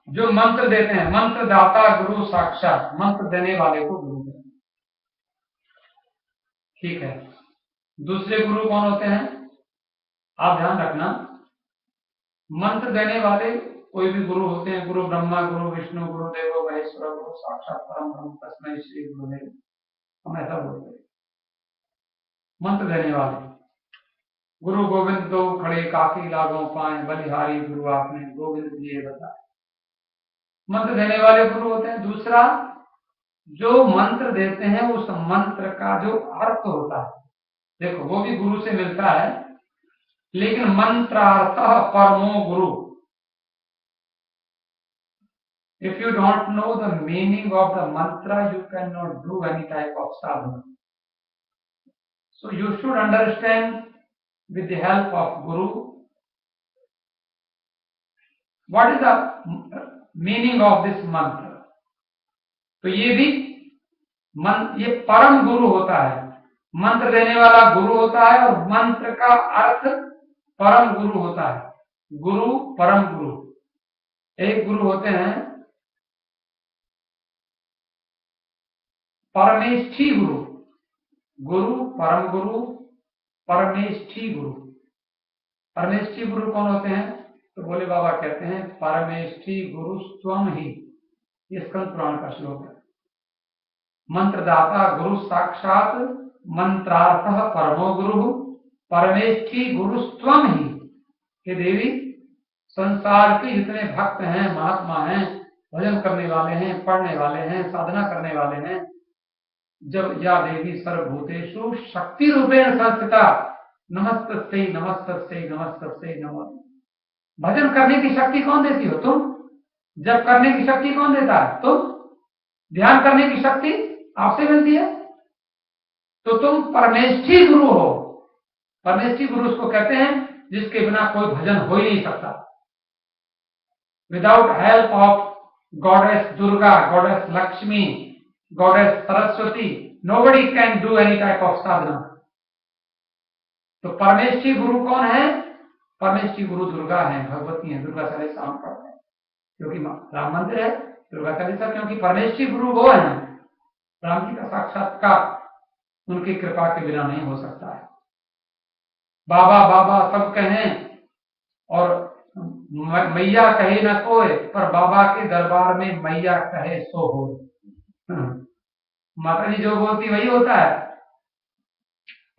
जो मंत्र देते हैं, मंत्र दाता गुरु साक्षात, मंत्र देने वाले को गुरु कहते हैं। ठीक है, दूसरे गुरु कौन होते हैं? आप ध्यान रखना, मंत्र देने वाले कोई भी गुरु होते हैं, गुरु ब्रह्मा, गुरु विष्णु, गुरु देवो महेश्वर, गुरु साक्षात परम ब्रह्म तस्मै श्री गुरुदेव, हम ऐसा बोलते हैं। मंत्र देने वाले गुरु गोविंद दो खड़े काकी लागों पाए, बलिहारी गुरु आपने गोविंद जी बताए, मंत्र देने वाले गुरु होते हैं। दूसरा, जो मंत्र देते हैं उस मंत्र का जो अर्थ होता है, देखो वो भी गुरु से मिलता है, लेकिन मंत्रार्थ परमो गुरु। If you don't know the meaning of the mantra, you cannot do any type of sadhana. So you should understand with the help of Guru what is the meaning of this mantra. तो ये भी ये परम गुरु होता है, मंत्र देने वाला गुरु होता है, और मंत्र का अर्थ परम गुरु होता है। गुरु परम गुरु, एक गुरु होते हैं परमेष्ठी गुरु, गुरु परम गुरु, परमेष्ठी गुरु। परमेष्ठी गुरु कौन होते हैं? तो भोले बाबा कहते हैं परमेष्ठी गुरु स्वयं ही, ये स्कंद पुराण का श्लोक है। मंत्रदाता गुरु साक्षात, मंत्रार्थ परमो गुरु, परमेष्ठी गुरु स्वयं ही। हे देवी, संसार के जितने भक्त हैं, महात्मा हैं, भजन करने वाले हैं, पढ़ने वाले हैं, साधना करने वाले हैं, जब या देवी सर्वभूतेषु शक्ति रूपेण संस्थिता, नमस्तस्यै नमस्तस्यै नमस्तस्यै नमो। भजन करने की शक्ति कौन देती हो? तुम। जब करने की शक्ति कौन देता है? तुम। ध्यान करने की शक्ति आपसे मिलती है, तो तुम परमेष्ठी गुरु हो। परमेष्ठी गुरु उसको कहते हैं जिसके बिना कोई भजन हो ही नहीं सकता। Without help of goddess Durga, goddess Lakshmi, goddess Saraswati, nobody can do any type of sadhana. तो परमेष्ठी गुरु कौन है? परमेष्ठी गुरु दुर्गा है, भगवती है। दुर्गा चालीसा हम पढ़ते हैं क्योंकि राम मंदिर है, दुर्गा चालीसा, क्योंकि परमेष्ठी गुरु वो है। राम जी का साक्षात्कार उनकी कृपा के बिना नहीं हो सकता है। बाबा बाबा सब कहें और मैया कहे न कोई, पर बाबा के दरबार में मैया कहे सो हो। माता जी जो बोलती वही होता है।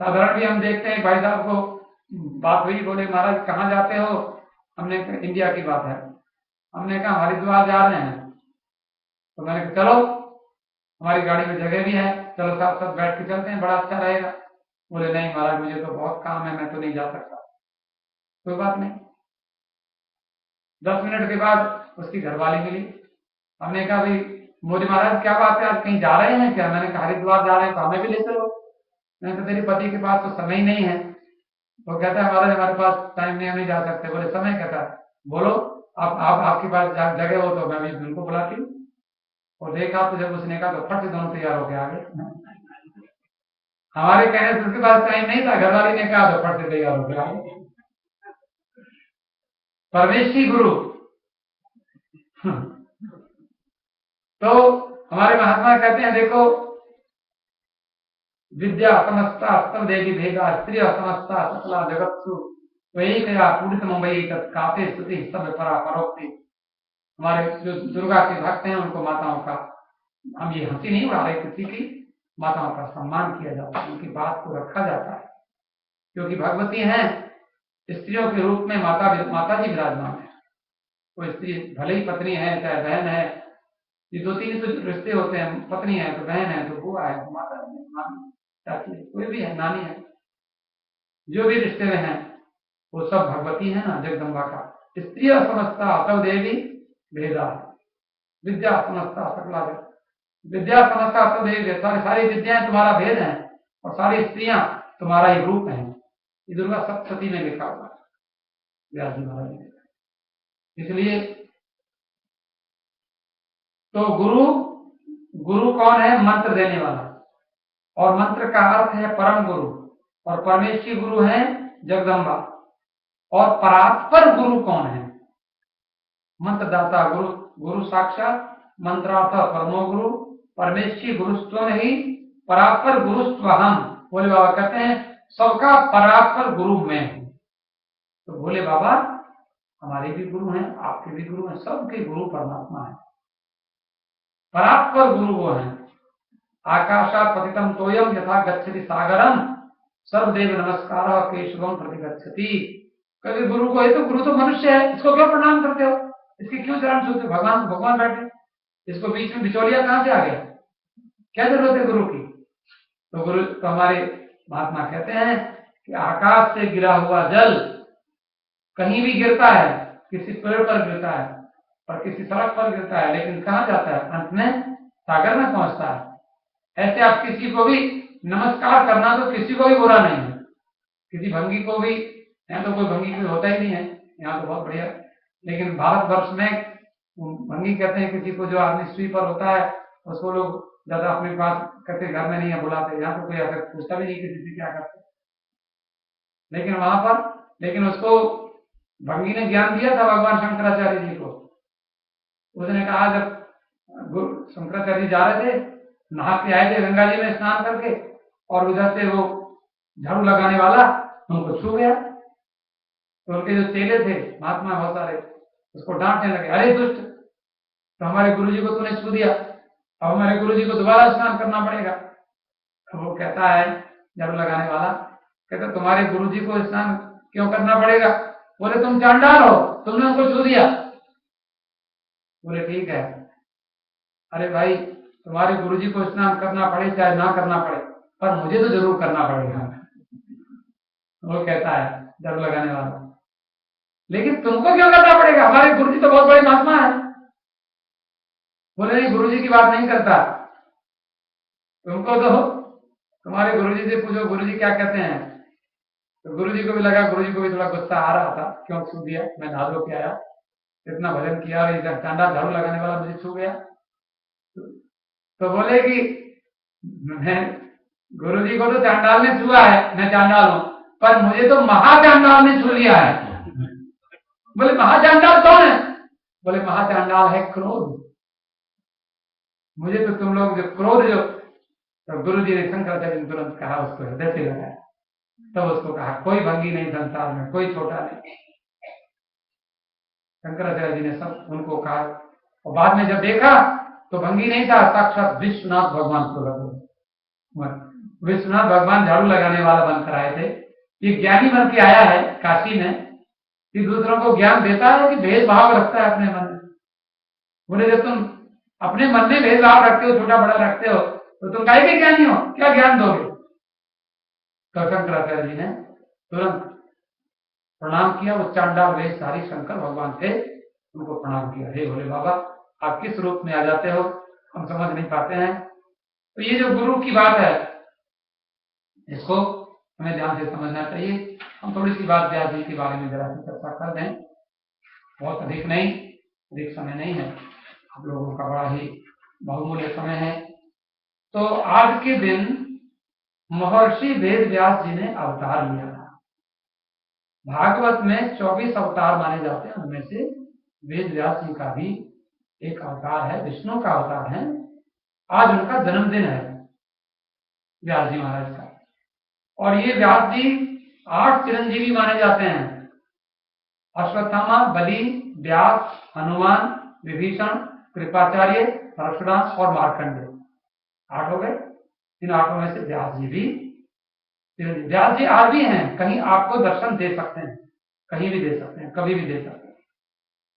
साधारण भी हम देखते हैं, भाई साहब को बात हुई, बोले महाराज कहाँ जाते हो? हमने कहा इंडिया की बात है, हमने कहा हरिद्वार जा रहे हैं। तो मैंने कहा चलो, हमारी गाड़ी में जगह भी है, चलो साथ साथ बैठ के चलते हैं, बड़ा अच्छा रहेगा। बोले नहीं महाराज, मुझे तो बहुत काम है, मैं तो नहीं जा सकता। कोई बात नहीं। 10 मिनट के बाद उसकी घरवाली मिली। हमने कहा भाई मोदी महाराज क्या बात है, आज कहीं जा रहे हैं क्या? मैंने कहा हरिद्वार जा रहे हैं, तो हमें भी ले चलो। मैंने कहा तेरे पति के पास तो समय नहीं है। वो कहता है महाराज हमारे पास टाइम नहीं, हम नहीं जा सकते। बोले समय कहता है, बोलो आप आपके पास जगह हो तो मैं भी उनको बुलाती हूँ। और देखा तो जब उसने कहा तो फट से दोनों तैयार होके आ गए। हमारे कहने से उसके पास टाइम नहीं था, घरवाली ने कहा तो फट से तैयार होके आ गए। परमेष्ठी गुरु। तो हमारे महात्मा कहते हैं देखो, विद्या समस्ता सब देवी भेदा, स्त्री समस्ता सकला जगत्सु वही कया पूरित मुंबई काते स्तुति सब परा परोक्ति। हमारे जो दुर्गा के भक्त हैं उनको माताओं का, हम ये हंसी नहीं उड़ा रहे किसी की, माताओं का सम्मान किया जाता है, उनकी बात को रखा जाता है, क्योंकि भगवती हैं, स्त्रियों के रूप में माता जी विराजमान है। कोई स्त्री भले ही पत्नी है चाहे बहन है, ये 2-3 तो रिश्ते होते हैं, पत्नी है तो बहन है तो बुआ है तो माता है, मामी, चाची, कोई भी है, नानी है, जो भी रिश्ते में है वो सब भगवती है ना, जगदम्बा का। स्त्री समस्ता तब देवी भेदा, विद्या समस्ता सकला, विद्या समस्ता तब देवी, सारी विद्याएं तुम्हारा भेद है और सारी स्त्रियां तुम्हारा ही रूप है। ये दुर्गा सप्तशती में लिखा हुआ है, व्यास जी महाराज ने। इसलिए तो गुरु कौन है? मंत्र देने वाला, और मंत्र का अर्थ है परम गुरु, और परमेष्ठी गुरु है जगदम्बा। और परात्पर गुरु कौन है? मंत्रदाता गुरु गुरु साक्षात मंत्रार्थ परमो गुरु परमेष्ठी गुरुस्त्व ही परापर गुरुस्त्वहम। भोले बाबा कहते हैं सबका परापर गुरु मैं हूं। तो भोले बाबा हमारे भी गुरु हैं, आपके भी गुरु हैं, सबके गुरु परमात्मा है। परापर गुरु वो हैं। आकाशात् पतितम तोयम यथा गच्छति सागरम सर्वदेव नमस्कार केशवम प्रतिगच्छति। कभी गुरु को, ये तो गुरु तो मनुष्य है, इसको क्यों प्रणाम करते हो, इसके क्यों चरण छूते हो? भगवान भगवान बैठे, इसको बीच में बिचौलिया कहां से आ गया? क्या जरूरत है गुरु की? तो गुरु तो हमारे महात्मा कहते हैं कि आकाश से गिरा हुआ जल कहीं भी गिरता है, किसी पेड़ पर गिरता है और किसी सड़क पर गिरता है, लेकिन कहां जाता है? अंत में सागर में पहुंचता है। ऐसे आप किसी को भी नमस्कार करना तो किसी को भी बुरा नहीं है, किसी भंगी को भी, यहाँ तो कोई भंगी कोई होता ही नहीं है, यहाँ तो बहुत बढ़िया। लेकिन भारतवर्ष में भंगी कहते हैं किसी को, जो आदमी स्वीपर होता है उसको लोग ज्यादा अपने पास कहते घर में नहीं है बुलाते, यहाँ तो कोई आकर पूछता भी नहीं किसी से क्या करते। लेकिन वहां पर, लेकिन उसको भंगी ने ज्ञान दिया था भगवान शंकराचार्य जी को। उसने कहा, जब शंकराचार्य जी जा रहे थे, नहा के आए थे गंगा जी में स्नान करके, और उधर से वो झाड़ू लगाने वाला उनको छू गया। तो उनके जो चेले थे महात्मा बहुत सारे, उसको डांटने लगे, अरे दुष्ट, तो हमारे गुरुजी को तूने छू दिया, अब हमारे गुरुजी को दोबारा स्नान करना पड़ेगा। तो वो कहता है, झाड़ू लगाने वाला कहता, तुम्हारे गुरुजी को स्नान क्यों करना पड़ेगा? बोले तुम चांडाल हो, तुमने उनको छू दिया। बोले ठीक है, अरे भाई तुम्हारे गुरुजी को स्नान करना पड़े चाहे ना करना पड़े, पर मुझे तो जरूर करना पड़ेगा। वो कहता है झाड़ू लगाने वाला, लेकिन तुमको क्यों करना पड़ेगा? हमारे गुरुजी तो बहुत बड़े महात्मा है। बोले नहीं, गुरुजी की बात नहीं करता, तुमको तो तुम्हारे गुरुजी से पूछो गुरुजी क्या कहते हैं। तो गुरुजी को भी लगा, गुरुजी को भी थोड़ा गुस्सा आ रहा था, क्यों छू दिया, मैं नहा धो के आया, इतना भजन किया और इधर चांडा झाड़ू लगाने वाला मुझे छू गया। तो बोले कि मैं, गुरुजी को तो चांडाल ने छुआ है, मैं चांडाल हूं, पर मुझे तो महाचांडाल ने छू लिया है। बोले महाचांडाल कौन है? बोले महाचांडाल है क्रोध। मुझे तो तुम लोग जो क्रोध जो, तो गुरुजी ने शंकराचार्य ने तुरंत कहा, उसको हृदय से लगाया, तब उसको कहा कोई भंगी नहीं संसार में, कोई छोटा नहीं। शंकराचार्य जी ने सब उनको कहा, और बाद में जब देखा तो भंगी नहीं था, साक्षात विश्वनाथ भगवान को। विश्वनाथ भगवान झाड़ू लगाने वाला बनकर आए थे। ये ज्ञानी बन के आया है काशी में, कि दूसरों को ज्ञान देता है कि भेदभाव रखता है अपने मन में। बोले जब तुम अपने मन में भेदभाव रखते हो, छोटा बड़ा रखते हो, तो तुम काहे के ज्ञानी हो, क्या ज्ञान दोगे? तो शंकराचार्य जी ने तुरंत प्रणाम किया। वो चांडाल वेशधारी शंकर भगवान थे, उनको प्रणाम किया, हे भोले बाबा आप किस रूप में आ जाते हो, हम समझ नहीं पाते हैं। तो ये जो गुरु की बात है, इसको हमें ध्यान से समझना चाहिए। हम थोड़ी सी बात व्यास जी के बारे में जरा सी चर्चा कर दें, बहुत अधिक नहीं, अधिक समय नहीं है, आप लोगों का बड़ा ही बहुमूल्य समय है। तो आज के दिन महर्षि वेद व्यास जी ने अवतार लिया था। भागवत में 24 अवतार माने जाते हैं, उनमें से वेद व्यास जी का भी एक अवतार है, विष्णु का अवतार है। आज उनका जन्मदिन है व्यास जी महाराज का। और ये व्यास जी 8 चिरंजीवी माने जाते हैं, अश्वत्थामा, बलि, व्यास, हनुमान, विभीषण, कृपाचार्य, परशुराम और मार्कंडेय। 8 हो गए। इन 8 में से व्यास जी भी, व्यास जी आज भी हैं, कहीं आपको दर्शन दे सकते हैं, कहीं भी दे सकते हैं, कभी भी दे सकते हैं।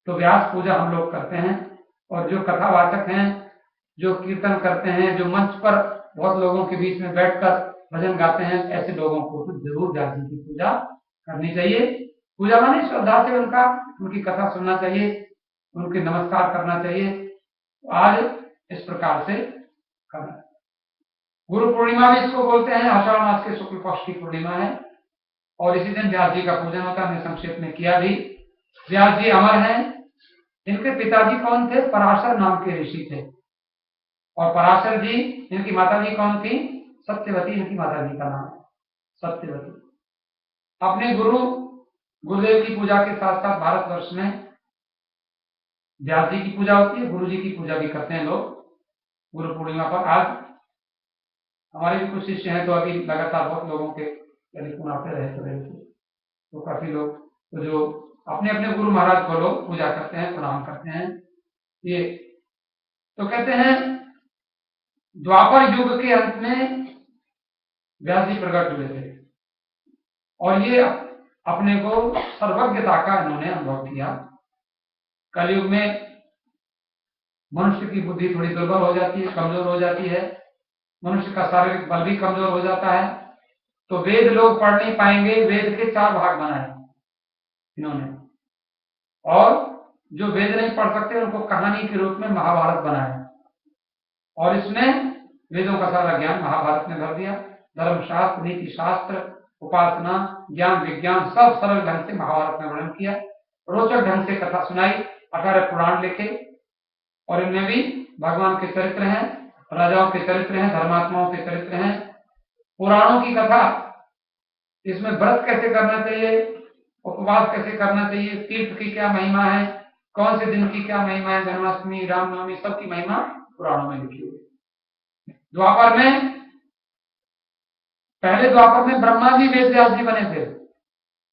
तो व्यास पूजा हम लोग करते हैं, और जो कथावाचक हैं, जो कीर्तन करते हैं, जो मंच पर बहुत लोगों के बीच में बैठकर भजन गाते हैं, ऐसे लोगों को तो जरूर व्यास जी की पूजा करनी चाहिए। पूजा माने श्रद्धा से उनकी कथा सुनना चाहिए, उनके नमस्कार करना चाहिए। आज इस प्रकार से करना। गुरु पूर्णिमा भी इसको बोलते हैं, आषाढ़ मास के शुक्ल पक्ष की पूर्णिमा है, और इसी दिन व्यास जी का पूजन होता है। हमने संक्षेप में किया भी। व्यास जी अमर हैं। इनके पिताजी कौन थे? पराशर नाम के ऋषि थे। और पराशर जी, इनकी माता जी कौन थी? सत्यवती इनकी माता जी का नाम है, सत्यवती। अपने गुरुदेव की पूजा के साथ साथ भारतवर्ष में व्यास जी की पूजा होती है, गुरु जी की पूजा भी करते हैं लोग गुरु पूर्णिमा पर। आज हमारे भी कुछ शिष्य हैं, तो अभी लगातार बहुत लोगों के टेलीफोन आते रहे तो काफी लोग तो जो अपने अपने गुरु महाराज को लोग पूजा करते हैं, प्रणाम करते हैं। ये तो कहते हैं द्वापर युग के अंत में व्यास जी प्रकट हुए थे और ये अपने को सर्वज्ञता का इन्होंने अनुभव किया। कलयुग में मनुष्य की बुद्धि थोड़ी दुर्बल हो जाती है, कमजोर हो जाती है, मनुष्य का शारीरिक बल भी कमजोर हो जाता है, तो वेद लोग पढ़ नहीं पाएंगे। वेद के 4 भाग बनाए इन्होंने, और जो वेद नहीं पढ़ सकते उनको कहानी के रूप में महाभारत बनाया, और इसमें वेदों का सारा ज्ञान महाभारत में भर दिया। धर्मशास्त्र, नीति शास्त्र, उपासना, ज्ञान, विज्ञान सब सरल ढंग से महाभारत में वर्णन किया। रोचक ढंग से कथा सुनाई। 18 पुराण लिखे और इनमें भी भगवान के चरित्र हैं, राजाओं के चरित्र हैं, धर्मात्माओं के चरित्र हैं, पुराणों की कथा। इसमें व्रत कैसे करना चाहिए, उपवास कैसे करना चाहिए, तीर्थ की क्या महिमा है, कौन से दिन की क्या महिमा है, जन्माष्टमी, रामनवमी, सबकी महिमा पुराणों में लिखी हुई। द्वापर में, पहले द्वापर में ब्रह्मा जी वेद व्यास जी बने थे,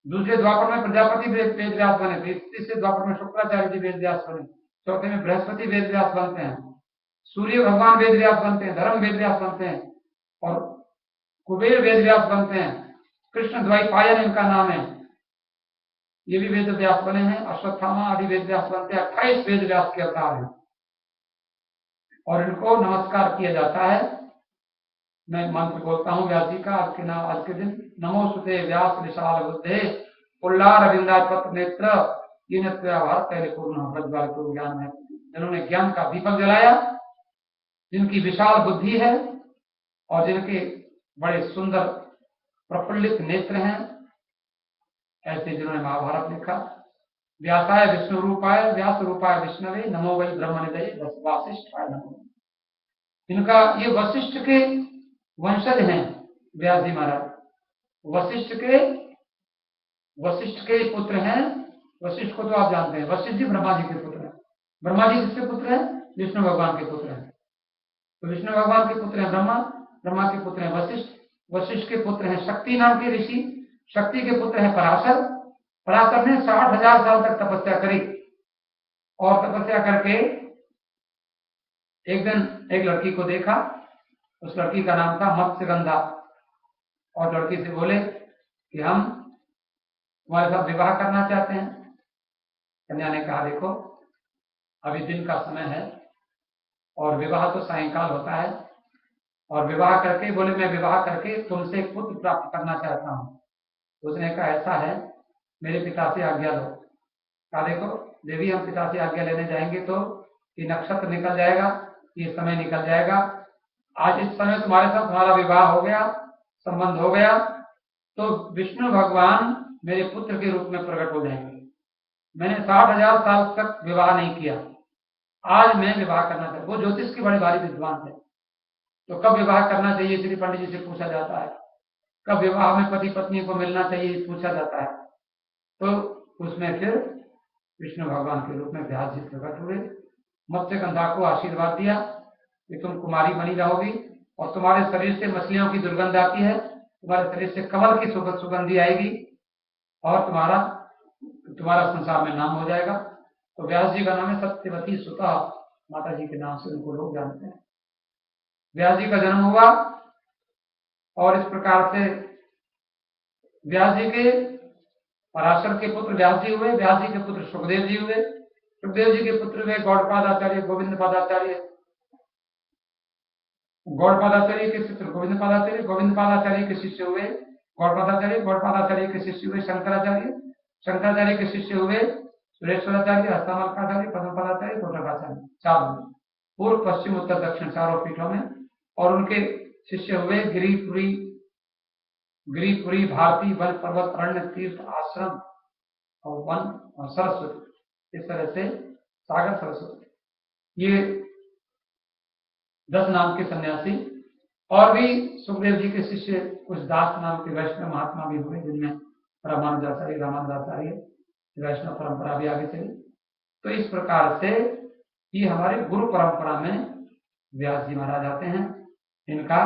दूसरे द्वापर में प्रजापति वेद व्यास बने थे, तीसरे द्वापर में शुक्राचार्य जी वेद व्यास बने, चौथे में बृहस्पति वेद व्यास बनते हैं, सूर्य भगवान वेद व्यास बनते हैं, धर्म वेद व्यास बनते हैं, और कुबेर वेद व्यास बनते हैं। कृष्ण द्वैपायन इनका नाम है, ये भी वेद व्यास बने हैं। अश्वत्थामा आदि वेद व्यास बनते हैं। 28 वेद व्यास के अवतार हैं और इनको नमस्कार किया जाता है। मैं मंत्र बोलता हूँ व्यास जी का आज के नाम, आज के दिन। नमोस्तुते व्यास विशाल बुद्धे पुल्लार विंदापत नेत्र ज्ञान है। जिन्होंने ज्ञान का दीपक जलाया, जिनकी विशाल बुद्धि है और जिनके बड़े सुंदर प्रफुल्लित नेत्र हैं, ऐसे जिन्होंने महाभारत लिखा। व्यासाय विष्णु रूपाय व्यास रूपाय विष्णवे नमो वै ब्रह्म निधये वासिष्ठाय नमो। इनका ये वशिष्ठ के वंशज हैं व्यास जी महाराज, वशिष्ठ के पुत्र हैं। वशिष्ठ को तो आप जानते हैं, वशिष्ठ जी ब्रह्मा जी के पुत्र हैं। ब्रह्मा जी किसके पुत्र हैं? विष्णु भगवान के पुत्र हैं। तो विष्णु भगवान के पुत्र हैं ब्रह्मा, ब्रह्मा के पुत्र हैं वशिष्ठ, वशिष्ठ के पुत्र हैं शक्ति नाम के ऋषि, शक्ति के पुत्र हैं पराशर। पराशर ने 60,000 साल तक तपस्या करी और तपस्या करके एक दिन एक लड़की को देखा। उस लड़की का नाम था मत्स्यगंधा, और लड़की से बोले कि हम तुम्हारे साथ विवाह करना चाहते हैं। कन्या ने कहा देखो अभी दिन का समय है और विवाह तो सायंकाल होता है, और विवाह करके बोले मैं विवाह करके तुमसे एक पुत्र प्राप्त करना चाहता हूँ। तो उसने कहा ऐसा है मेरे पिता से आज्ञा दो। कहा देखो देवी हम पिता से आज्ञा लेने जाएंगे तो ये नक्षत्र निकल जाएगा, ये समय निकल जाएगा, आज इस समय तुम्हारे साथ तुम्हारा विवाह हो गया, संबंध हो गया, तो विष्णु भगवान मेरे पुत्र के रूप में प्रकट हो जाएंगे। मैंने 60,000 साल तक विवाह नहीं किया, आज मैं विवाह करना चाहता। वो ज्योतिष के बड़े भारी विद्वान थे, तो कब विवाह करना चाहिए इसलिए पंडित जी से पूछा जाता है, कब विवाह में पति पत्नी को मिलना चाहिए पूछा जाता है। तो उसमें फिर विष्णु भगवान के रूप में व्यास जी प्रकट हुए, मत्स्यगंधा को आशीर्वाद दिया कि तुम कुमारी बनी रहोगी और तुम्हारे शरीर से मछलियों की दुर्गंध आती है, तुम्हारे शरीर से कमल की सुगंधी आएगी और तुम्हारा संसार में नाम हो जाएगा। तो व्यास जी का नाम है सत्यवती सुता, माता जी के नाम से उनको लोग जानते हैं। व्यास जी का जन्म हुआ और इस प्रकार से व्यास जी के पराशर के पुत्र व्यास जी हुए, व्यास जी के पुत्र सुखदेव जी हुए, सुखदेव जी के पुत्र हुए गौड़पादाचार्य, गोविंद पादाचार्य, गौड़पादाचार्य के पुत्र गोविंद पादाचार्य, गोविंद पादाचार्य के शिष्य हुए गौड़पादाचार्य, गौड़पादाचार्य के शिष्य हुए शंकराचार्य, शंकराचार्य के शिष्य हुए सुरेश्वराचार्य, हस्तमलकाचार्य, पद्मपदाचार्य, कोटकाचार्य। 4 हुए, पूर्व पश्चिम उत्तर दक्षिण चारों पीठों में। और उनके शिष्य हुए गिरिपुरी, भारती, वन, पर्वत, अरण्य, तीर्थ, आश्रम और वन और सरस्वती। इस तरह से सागर सरस्वती, ये 10 नाम के सन्यासी। और भी सुखदेव जी के शिष्य कुछ दास नाम के वैष्णव महात्मा भी हुए, जिनमें रामानुजाचार्य वैष्णव परंपरा भी आगे चली। तो इस प्रकार से ये हमारे गुरु परंपरा में व्यास जी महाराज आते हैं। इनका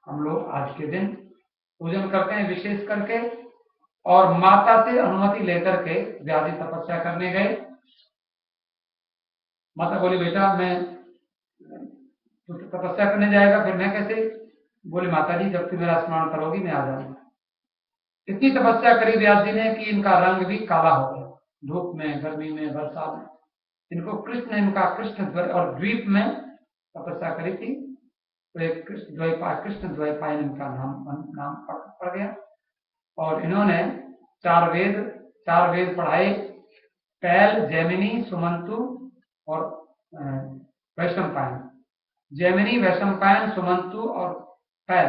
हम लोग आज के दिन पूजन करते हैं विशेष करके। और माता से अनुमति लेकर के व्यास जी तपस्या करने गए। माता बोली बेटा मैं तो तपस्या करने जाएगा फिर मैं कैसे? बोले माता जी जब तुम मेरा स्मरण करोगी मैं आ जाऊंगा। इतनी तपस्या करी व्यास जी ने कि इनका रंग भी काला हो गया, धूप में, गर्मी में, वर्षा में। इनको कृष्ण, इनका कृष्ण और द्वीप में तपस्या करी थी तो एक कृष्ण द्वैपायन इनका नाम पड़ गया। और इन्होंने चार वेद पढ़ाए, पैल, जैमिनी, सुमंतु और वैशंपायन। जैमिनी, वैशंपायन, सुमंतु और पैल,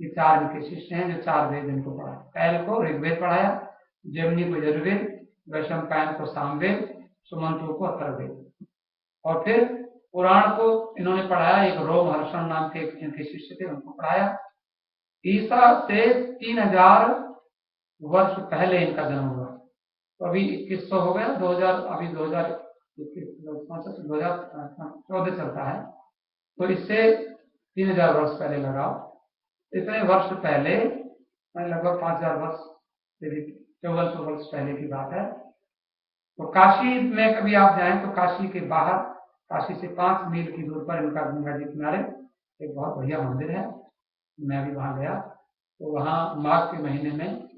ये चार इनके शिष्य हैं जो चार वेद इनको पढ़ाए। पैल को ऋग्वेद पढ़ाया, जैमिनी को यजुर्वेद, वैशंपायन को सामवेद, सुमंतु को अथर्ववेद। और फिर पुराण को इन्होंने पढ़ाया। एक रोमहर्षण नाम के इनके शिष्य थे, उनको पढ़ाया। ईसा से 3000 वर्ष पहले इनका जन्म हुआ। तो अभी 2100 हो गया, 2000, अभी 2014 चलता है, तो इससे 3000 वर्ष पहले लगाओ। इतने वर्ष पहले, लगभग 5000 वर्ष, 1400 वर्ष पहले की बात है। तो काशी में कभी आप जाएं तो काशी के बाहर, काशी से 5 मील की दूर पर इनका गंगा जी किनारे एक बहुत बढ़िया मंदिर है। मैं भी वहां गया तो वहां माघ के महीने में,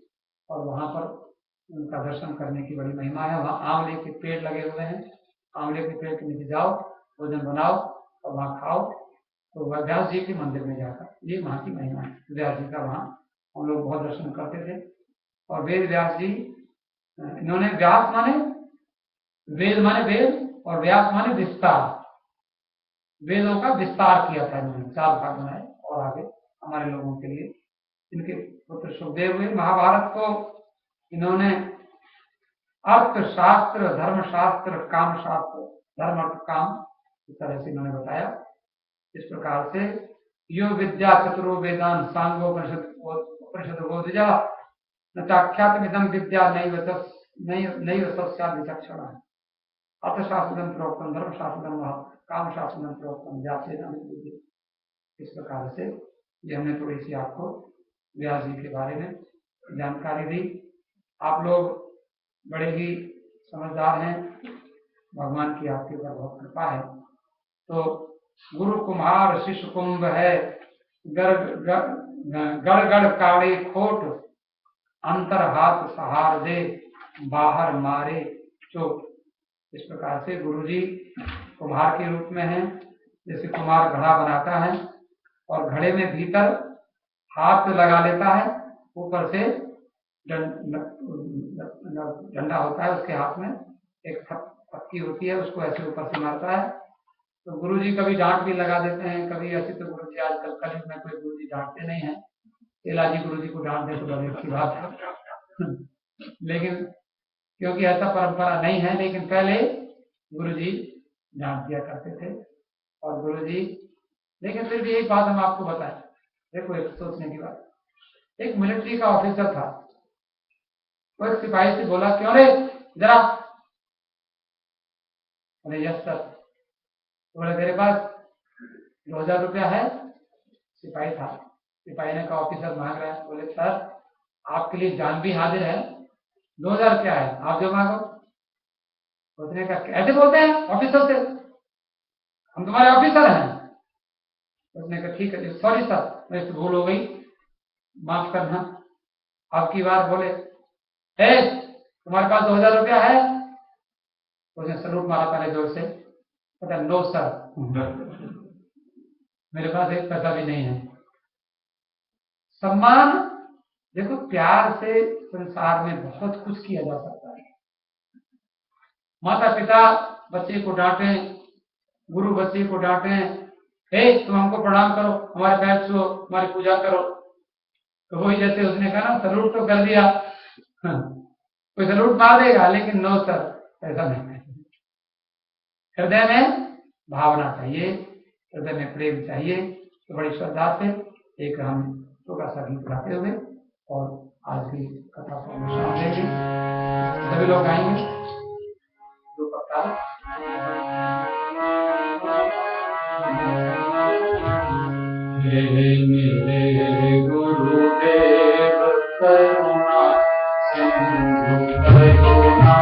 और वहां पर उनका दर्शन करने की बड़ी महिमा है। वहां आंवले के पेड़ लगे हुए हैं, आंवले के पेड़ के नीचे जाओ, भोजन बनाओ और वहां खाओ। तो वह व्यास जी के मंदिर में जाकर, ये वहां की महिमा है व्यास जी का। वहां हम लोग बहुत दर्शन करते थे। और वेद व्यास जी, इन्होंने व्यास माने वेद माने वेद और व्यास माने विस्तार, वेदों का विस्तार किया था इन्होंने, 4 भाग बनाए और आगे हमारे लोगों के लिए। इनके पुत्र सुखदेव हुए। महाभारत को इन्होंने अर्थशास्त्र, धर्मशास्त्र, काम शास्त्र, धर्म अर्थ काम, इस तरह से इन्होंने बताया। इस प्रकार से यो विद्या चतुरो वेदान सांगोपनिषद बोधिजा न चाख्यात विदम विद्या नैव सस्याद विचक्षण। अर्थशास्त्रम प्रोक्तम, धर्मशास्त्रम, कामशास्त्रम प्रोक्तम, व्यासेन। इस प्रकार से ये हमने थोड़ी सी आपको व्यास जी के बारे में जानकारी दी। आप लोग बड़े ही समझदार हैं, भगवान की आपके ऊपर बहुत कृपा है। तो गुरु कुम्हार शिष्य कुंभ है, गड़ गड़ काड़े खोट, अंतर हाथ सहार दे, बाहर मारे चोट। इस प्रकार से गुरु जी कुम्हार के रूप में हैं। जैसे कुम्हार घड़ा बनाता है और घड़े में भीतर हाथ लगा लेता है, ऊपर से डंडा होता है उसके हाथ में, एक पक्की होती है, उसको ऐसे ऊपर से मारता है। तो गुरुजी कभी डांट भी लगा देते हैं, कभी ऐसे। तो गुरुजी आजकल कलयुग में कोई गुरुजी डांटते नहीं है। तेलाजी गुरुजी को डांट दे तो बड़ी अच्छी बात है लेकिन क्योंकि ऐसा परंपरा नहीं है, लेकिन पहले गुरुजी डांट दिया करते थे। और गुरुजी, लेकिन फिर भी एक बात हम आपको बताएं, देखो एक सोचने की बात। एक मिलिट्री का ऑफिसर था, वो एक सिपाही से बोला, क्यों रे जरा? बोले यस सर। बोले तेरे पास 2000 रुपया है? सिपाही था। सिपाही ने कहा ऑफिसर मांग रहा है। बोले सर आपके लिए जान भी हाजिर है, 2000 क्या है, आप जो मांगो। उसने कहा ऐसे बोलते हैं ऑफिसर से, हम तुम्हारे ऑफिसर हैं। उसने कहा ठीक है सॉरी सर, मेरे से भूल हो गई, माफ करना। अब की बार बोले तुम्हारे पास 2000 रुपया है? उसने सलूट मारा पहले जोर से, पता नो सर मेरे पास एक पैसा भी नहीं है। सम्मान, देखो प्यार से संसार में बहुत कुछ किया जा सकता है। माता पिता बच्चे को डांटे, गुरु बच्चे को डांटे, तुम हमको प्रणाम करो, हमारे पैर छुओ, हमारी पूजा करो। तो वही जैसे उसने कहा ना, सलूट तो कर दिया, कोई सलूट मार देगा, लेकिन नो सर ऐसा नहीं। हृदय में भावना चाहिए, हृदय में प्रेम चाहिए। तो बड़ी श्रद्धा से एक हम छोटा सा गीत गाते हुए और आज की कथा को विश्राम देंगे। सभी लोग गाएंगे। हे मेरे गुरुदेव करुणा सिंधु करुणा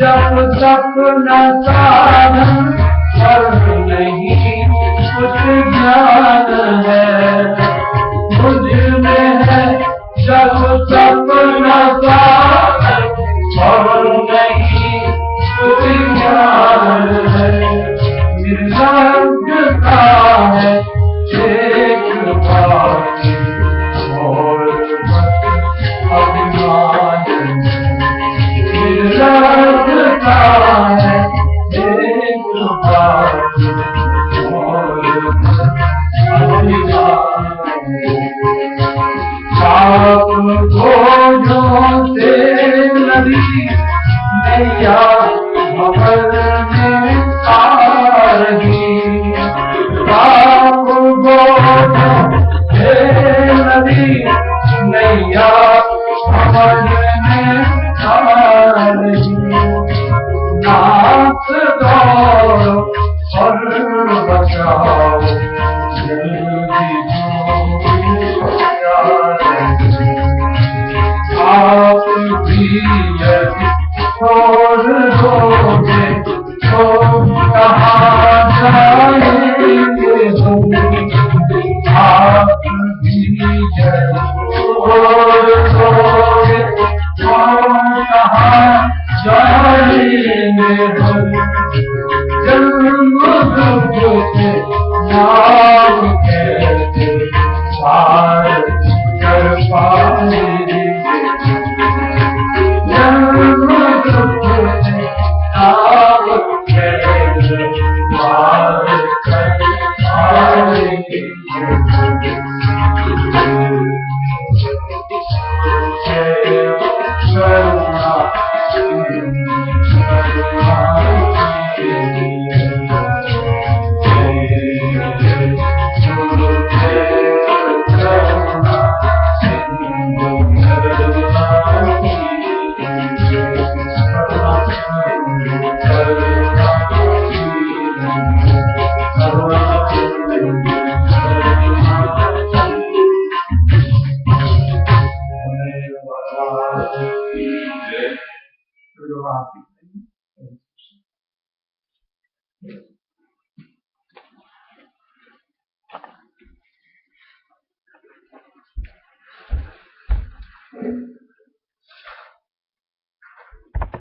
जब तक न साधन और नहीं कुछ ज्ञान है, मुझ में है जब तक न साधन और नहीं कुछ ज्ञान है, निर्लज्जता है एक बात और अभिमान निर्लज्जता है एक बात और अभिमान पाप बोझों से नदी नैया भंवर में आ रही, पाप बोझों से नदी नैया भंवर में आ रही, नाथ दौड़ो और बचाओ आप भी यदि छोड़ दोगे तो कहाँ जाएंगे हम, आप भी यदि छोड़ दोगे तो कहाँ जाएंगे हम, जन्म दुख से नाम कैसे पार कर पाएंगे, जन्म दुख से नाम कैसे पार कर पाएंगे। Happy.